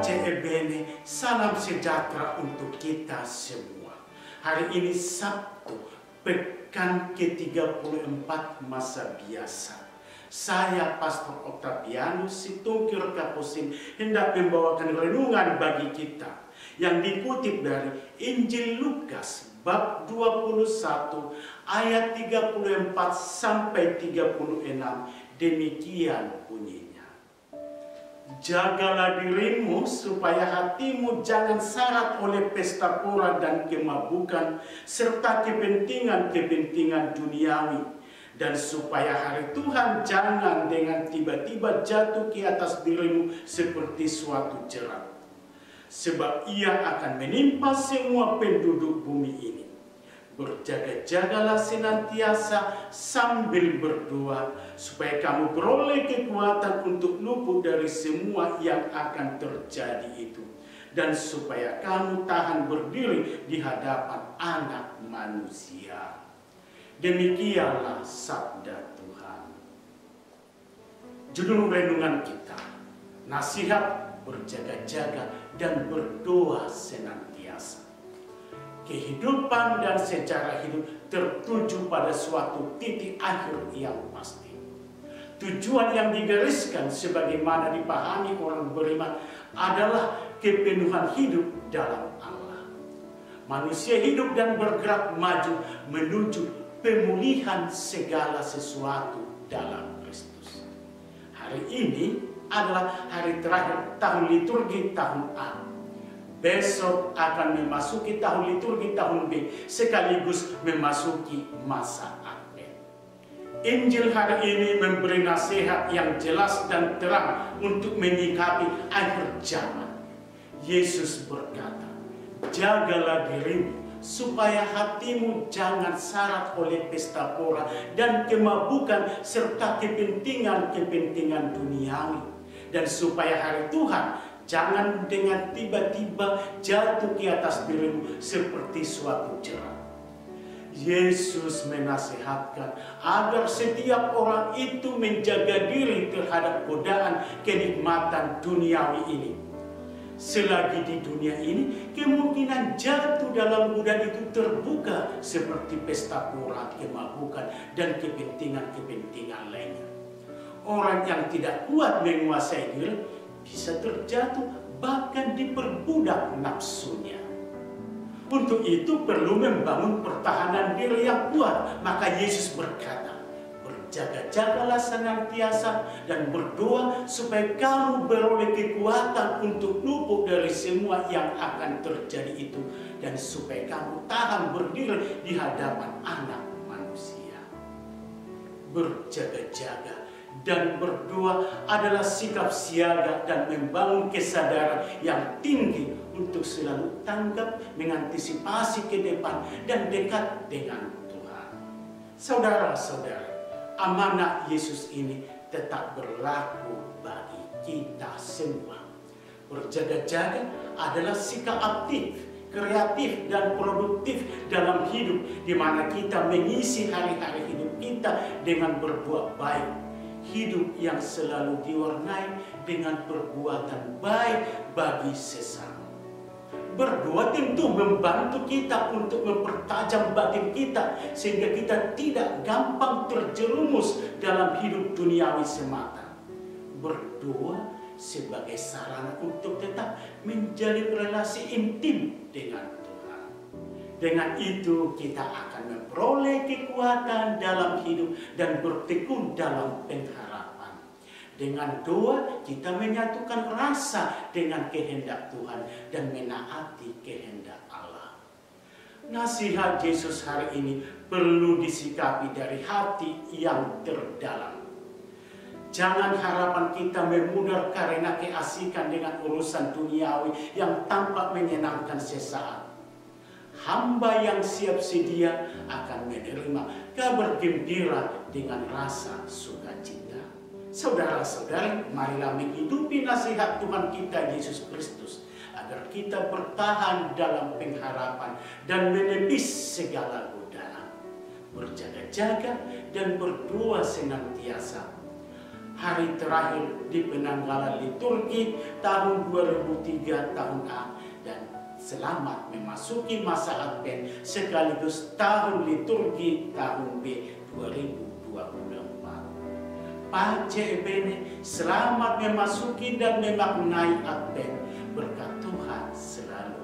Pace ebene, salam sejahtera untuk kita semua. Hari ini Sabtu, pekan ke-34 masa biasa. Saya Pastor Octavianus Situngkir Kapusin hendak membawakan renungan bagi kita yang dikutip dari Injil Lukas bab 21 ayat 34 sampai 36. Demikian bunyinya. Jagalah dirimu supaya hatimu jangan syarat oleh pesta pora dan kemabukan serta kepentingan-kepentingan duniawi, dan supaya hari Tuhan jangan dengan tiba-tiba jatuh ke atas dirimu seperti suatu jerat, sebab ia akan menimpa semua penduduk bumi ini. Berjaga-jagalah senantiasa sambil berdoa, supaya kamu beroleh kekuatan untuk luput dari semua yang akan terjadi itu, dan supaya kamu tahan berdiri di hadapan Anak Manusia. Demikianlah sabda Tuhan. Judul renungan kita, nasihat berjaga-jaga dan berdoa senantiasa. Kehidupan dan sejarah hidup tertuju pada suatu titik akhir yang pasti. Tujuan yang digariskan sebagaimana dipahami orang beriman adalah kepenuhan hidup dalam Allah. Manusia hidup dan bergerak maju menuju pemulihan segala sesuatu dalam Kristus. Hari ini adalah hari terakhir tahun liturgi tahun A. Besok akan memasuki tahun liturgi tahun B, sekaligus memasuki masa Advent. Injil hari ini memberi nasihat yang jelas dan terang untuk menyikapi akhir zaman. Yesus berkata, jagalah dirimu supaya hatimu jangan syarat oleh pesta pora dan kemabukan serta kepentingan-kepentingan duniawi, dan supaya hari Tuhan jangan dengan tiba-tiba jatuh ke atas dirimu seperti suatu jerat. Yesus menasihatkan agar setiap orang itu menjaga diri terhadap godaan kenikmatan duniawi ini. Selagi di dunia ini, kemungkinan jatuh dalam godaan itu terbuka seperti pesta pora, kemabukan, dan kepentingan-kepentingan lainnya. Orang yang tidak kuat menguasai diri bisa terjatuh bahkan diperbudak nafsunya. Untuk itu perlu membangun pertahanan diri yang kuat. Maka Yesus berkata, berjaga-jagalah senantiasa dan berdoa supaya kamu beroleh kekuatan untuk luput dari semua yang akan terjadi itu, dan supaya kamu tahan berdiri di hadapan Anak Manusia. Berjaga-jaga dan berdoa adalah sikap siaga dan membangun kesadaran yang tinggi untuk selalu tanggap, mengantisipasi ke depan, dan dekat dengan Tuhan. Saudara-saudara, amanah Yesus ini tetap berlaku bagi kita semua. Berjaga-jaga adalah sikap aktif, kreatif, dan produktif dalam hidup, di mana kita mengisi hari-hari hidup kita dengan berbuat baik. Hidup yang selalu diwarnai dengan perbuatan baik bagi sesama. Berdoa tentu membantu kita untuk mempertajam batin kita, sehingga kita tidak gampang terjerumus dalam hidup duniawi semata. Berdoa sebagai sarana untuk tetap menjalin relasi intim dengan Tuhan. Dengan itu kita akan memperoleh kekuatan dalam hidup dan bertekun dalam pengharapan. Dengan doa kita menyatukan rasa dengan kehendak Tuhan dan menaati kehendak Allah. Nasihat Yesus hari ini perlu disikapi dari hati yang terdalam. Jangan harapan kita memudar karena keasikan dengan urusan duniawi yang tampak menyenangkan sesaat. Hamba yang siap sedia akan menerima kabar gembira dengan rasa sukacita. Saudara-saudari, marilah menghidupi nasihat Tuhan kita Yesus Kristus, agar kita bertahan dalam pengharapan dan menepis segala godaan. Berjaga-jaga dan berdoa senantiasa. hari terakhir di penanggalan liturgi tahun 2003 tahun A, dan selamat memasuki masa Advent sekaligus tahun liturgi tahun B 2024. Pace bene, selamat memasuki dan memaknai Advent. Berkat Tuhan selalu